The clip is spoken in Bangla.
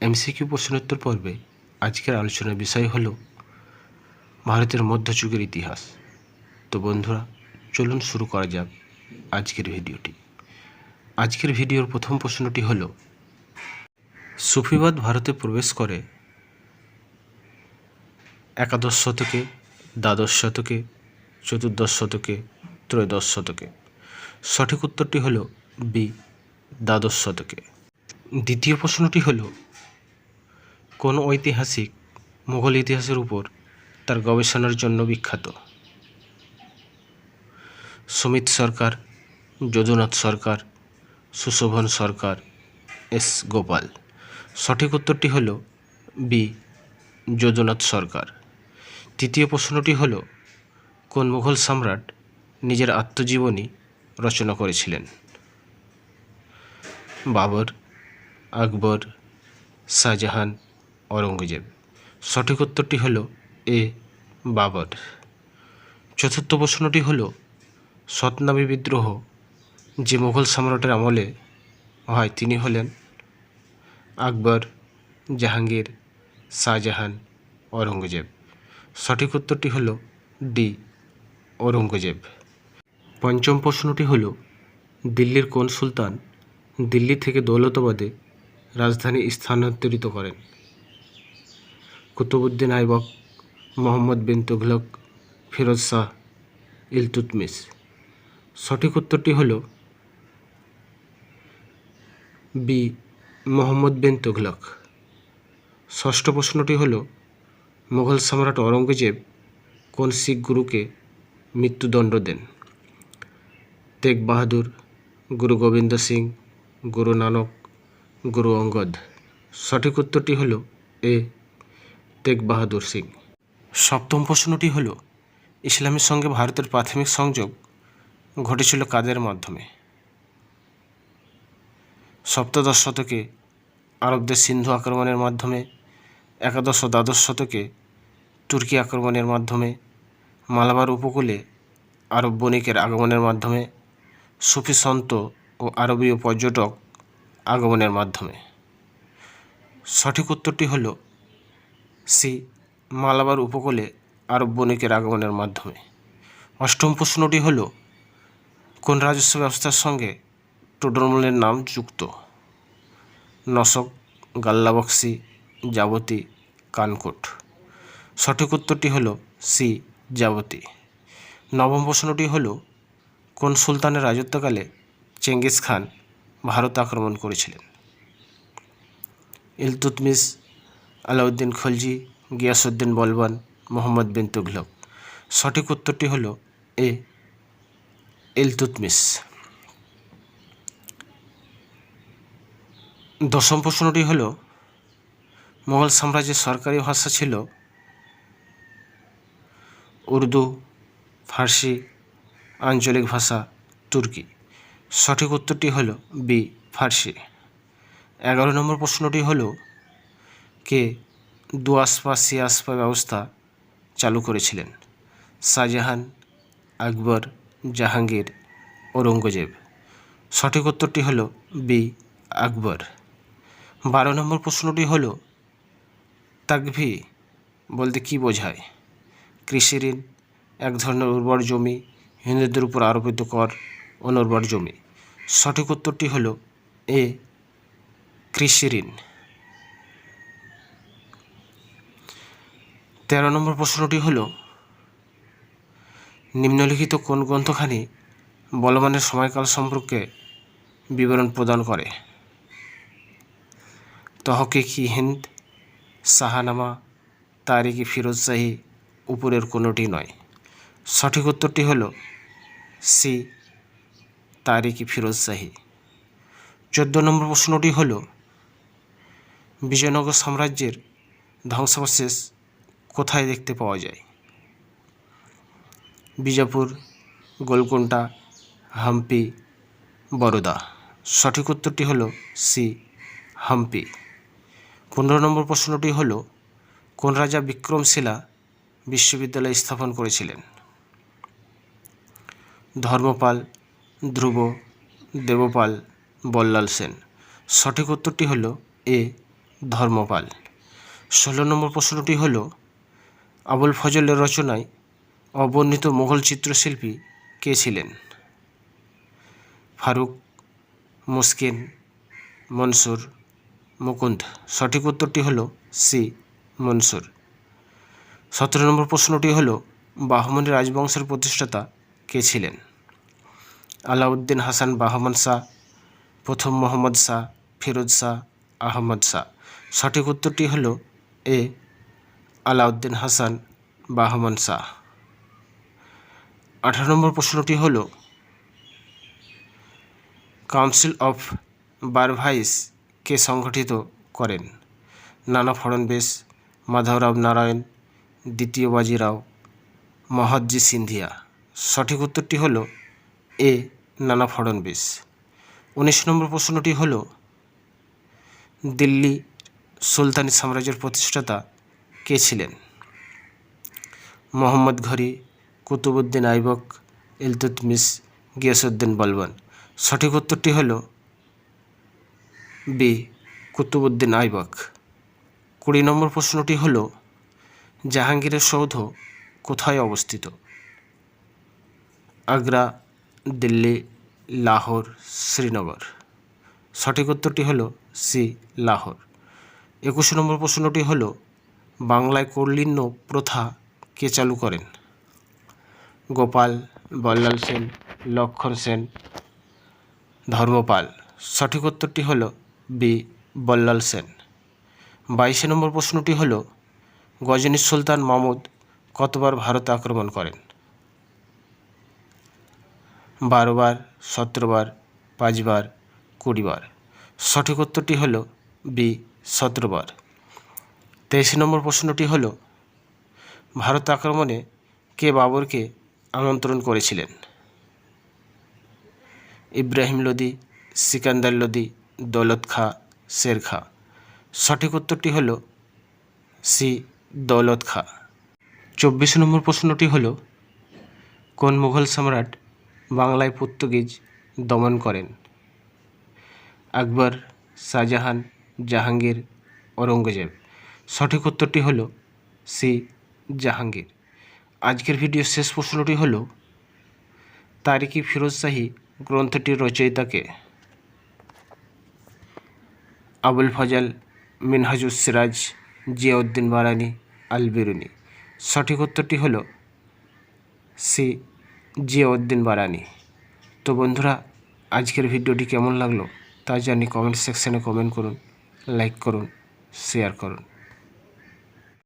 এমসিকিউ প্রশ্নোত্তর পর্বে আজকের আলোচনার বিষয় হলো ভারতের মধ্যযুগের ইতিহাস। তো বন্ধুরা, চলুন শুরু করা যাক আজকের ভিডিওটি। আজকের ভিডিওর প্রথম প্রশ্নটি হলো, সুফিবাদ ভারতে প্রবেশ করে একাদশ শতকে, দ্বাদশ শতকে, চতুর্দশ শতকে, ত্রয়োদশ শতকে। সঠিক উত্তরটি হলো বি, দ্বাদশ শতকে। দ্বিতীয় প্রশ্নটি হলো, কোন ঐতিহাসিক মুঘল ইতিহাসের উপর তার গবেষণার জন্য বিখ্যাত? সুমিত সরকার, যদুনাথ সরকার, সুশোভন সরকার, এস গোপাল। সঠিক উত্তরটি হলো বি, যদুনাথ সরকার। তৃতীয় প্রশ্নটি হলো, কোন মুঘল সম্রাট নিজের আত্মজীবনী রচনা করেছিলেন? বাবর, আকবর, শাহজাহান, ঔরঙ্গজেব। সঠিক উত্তরটি হলো এ, বাবর। চতুর্থ প্রশ্নটি হলো, সতনামী বিদ্রোহ যে মুঘল সম্রাটের আমলে হয় তিনি হলেন আকবর, জাহাঙ্গীর, শাহজাহান, ঔরঙ্গজেব। সঠিক উত্তরটি হলো ডি, ঔরঙ্গজেব। পঞ্চম প্রশ্নটি হলো, দিল্লির কোন সুলতান দিল্লি থেকে দৌলতাবাদে রাজধানী স্থানান্তরিত করেন? কুতুবউদ্দিন আইবক, মোহাম্মদ বিন তুঘলক, ফিরোজ শাহ, ইলতুৎমিশ। সঠিক উত্তরটি হলো বি, মোহাম্মদ বিন তুঘলক। ষষ্ঠ প্রশ্নটি হলো, মুঘল সম্রাট ঔরঙ্গজেব কোন শিখ গুরুকে মৃত্যুদণ্ড দেন? তেগ বাহাদুর, গুরু গোবিন্দ সিং, গুরু নানক, গুরু অঙ্গদ। সঠিক উত্তরটি হলো এ, তেগ বাহাদুর সিং। সপ্তম প্রশ্নটি হলো, ইসলামের সঙ্গে ভারতের প্রাথমিক সংযোগ ঘটেছিল কাদের মাধ্যমে? সপ্তদশ শতকে আরবদের সিন্ধু আক্রমণের মাধ্যমে, একাদশ ও দ্বাদশ শতকে তুর্কি আক্রমণের মাধ্যমে, মালাবার উপকূলে আরব বণিকের আগমনের মাধ্যমে, সুফি সন্ত ও আরবীয় পর্যটক আগমনের মাধ্যমে। সঠিক উত্তরটি হল সি, মালাবার উপকূলে আরব বণিকের আগমনের মাধ্যমে। অষ্টম প্রশ্নটি হল, কোন রাজস্ব ব্যবস্থার সঙ্গে টোডরমলের নাম যুক্ত? নসক, গাল্লাবক্সি, যাবতী, কানকোট। সঠিক উত্তরটি হল সি, যাবতী। নবম প্রশ্নটি হল, কোন সুলতানের রাজত্বকালে চেঙ্গিস খান ভারত আক্রমণ করেছিলেন? ইলতুৎমিশ, আলাউদ্দিন খলজি, গিয়াসউদ্দিন বলবান, মোহাম্মদ বিন তুঘলক। সঠিক উত্তরটি হল এ, ইলতুৎমিশ। দশম প্রশ্নটি হল, মুঘল সাম্রাজ্যের সরকারি ভাষা ছিল উর্দু, ফার্সি, আঞ্চলিক ভাষা তুর্কি। সঠিক উত্তরটি হল বি, ফার্সি। 11 নম্বর প্রশ্নটি হল, কে দুআসপা সিআসপা ব্যবস্থা চালু করেছিলেন? শাহজাহান, আকবর, জাহাঙ্গীর, ঔরঙ্গজেব। সঠিক উত্তরটি হল বি, আকবর। 12 নম্বর প্রশ্নটি হল, তাকভি বলতে কী বোঝায়? কৃষি ঋণ, এক ধরনের উর্বর জমি, হিন্দুদের উপর আরোপিত কর, অনুর্বর জমি। সঠিক উত্তরটি হল এ, কৃষি ঋণ। 13 নম্বর প্রশ্নটি হল, নিম্নলিখিত কোন গ্রন্থখানি বলবানের সময়কাল সম্পর্কে বিবরণ প্রদান করে? তহকিক-ই হিন্দ, শাহনামা, তারিখ-ই ফিরোজ শাহী, উপরের কোনোটি নয়। সঠিক উত্তরটি হল সি, তারিখ-ই ফিরোজ শাহী। 14 নম্বর প্রশ্নটি হল, বিজয়নগর সাম্রাজ্যের ধ্বংসাবশেষ কোথায় দেখতে পাওয়া যায়? বিজাপুর, গোলকুন্ডা, হাম্পি, বরোদা। সঠিক উত্তরটি হল সি, হাম্পি। 15 নম্বর প্রশ্নটি হল, কোন রাজা বিক্রমশিলা বিশ্ববিদ্যালয় স্থাপন করেছিলেন? ধর্মপাল, ধ্রুব, দেবপাল, বল্লাল সেন। সঠিক উত্তরটি হল এ, ধর্মপাল। 16 নম্বর প্রশ্নটি হল আবুল ফজলের রচনায় অবর্ণিত মুঘল চিত্রশিল্পী কে ছিলেন? ফারুক, মুসকিন, মনসুর, মুকুন্দ। সঠিক উত্তরটি হল সি মনসুর। 17 নম্বর প্রশ্নটি হল বাহমনি রাজবংশের প্রতিষ্ঠাতা কে ছিলেন? আলাউদ্দিন হাসান বাহমান শাহ, প্রথম মোহাম্মদ শাহ, ফিরোজ শাহ, আহমদ শাহ। সঠিক উত্তরটি হল এ আলাউদ্দিন হাসান বাহমান শাহ। 18 নম্বর প্রশ্নটি হল কাউন্সিল অফ ভারসাইস কে সংগঠিত করেন? নানা ফড়নবিস, মাধবরাও নারায়ণ, দ্বিতীয় বাজিরাও, মহাদজি সিন্ধিয়া। সঠিক উত্তরটি হল এ নানা ফড়নবিস। 19 নম্বর প্রশ্নটি হল দিল্লি সুলতানি সাম্রাজ্যের প্রতিষ্ঠাতা কে ছিলেন? মোহাম্মদ ঘুরি, কুতুবউদ্দিন আইবক, ইলতুৎমিশ, গিয়াসউদ্দিন বলবন। সঠিক উত্তরটি হল বি কুতুবউদ্দিন আইবক। 20 নম্বর প্রশ্নটি হল জাহাঙ্গীরের সৌধ কোথায় অবস্থিত? আগ্রা, দিল্লি, লাহোর, শ্রীনগর। সঠিক উত্তরটি হল সি লাহোর। 21 নম্বর প্রশ্নটি হল বাংলায় কৌলিন্য প্রথা কে চালু করেন? গোপাল, বল্লাল সেন, লক্ষণ সেন, ধর্মপাল। সঠিক উত্তরটি হল বি বল্লাল সেন। 22 নম্বর প্রশ্নটি হল গজনীর সুলতান মাহমুদ কতবার ভারতে আক্রমণ করেন? 12 বার, 17 বার, 5 বার, 20 বার। সঠিক উত্তরটি হল বি 17 বার। 23 নম্বর প্রশ্নটি হল ভারত আক্রমণে কে বাবরকে আমন্ত্রণ করেছিলেন? ইব্রাহিম লোদি, সিকান্দার লোদি, দৌলত খাঁ, শের খাঁ। সঠিক উত্তরটি হল সি দৌলত খাঁ। 24 নম্বর প্রশ্নটি হল কোন মুঘল সম্রাট বাংলায় পর্তুগিজ দমন করেন? আকবর, শাহজাহান, জাহাঙ্গীর, ঔরঙ্গজেব। সঠিক উত্তরটি হল সি জাহাঙ্গীর। আজকের ভিডিওর শেষ প্রশ্নটি হল তারিখি ফিরোজ শাহী গ্রন্থটির রচয়িতাকে? আবুল ফজল, মিনহাজুস সিরাজ, জিয়াউদ্দিন বারানি, আল বিরুনি। সঠিক উত্তরটি হল সি জিয়াউদ্দিন বারানি। তো বন্ধুরা, আজকের ভিডিওটি কেমন লাগলো তা জানি কমেন্ট সেকশানে কমেন্ট করুন, লাইক করুন, শেয়ার করুন।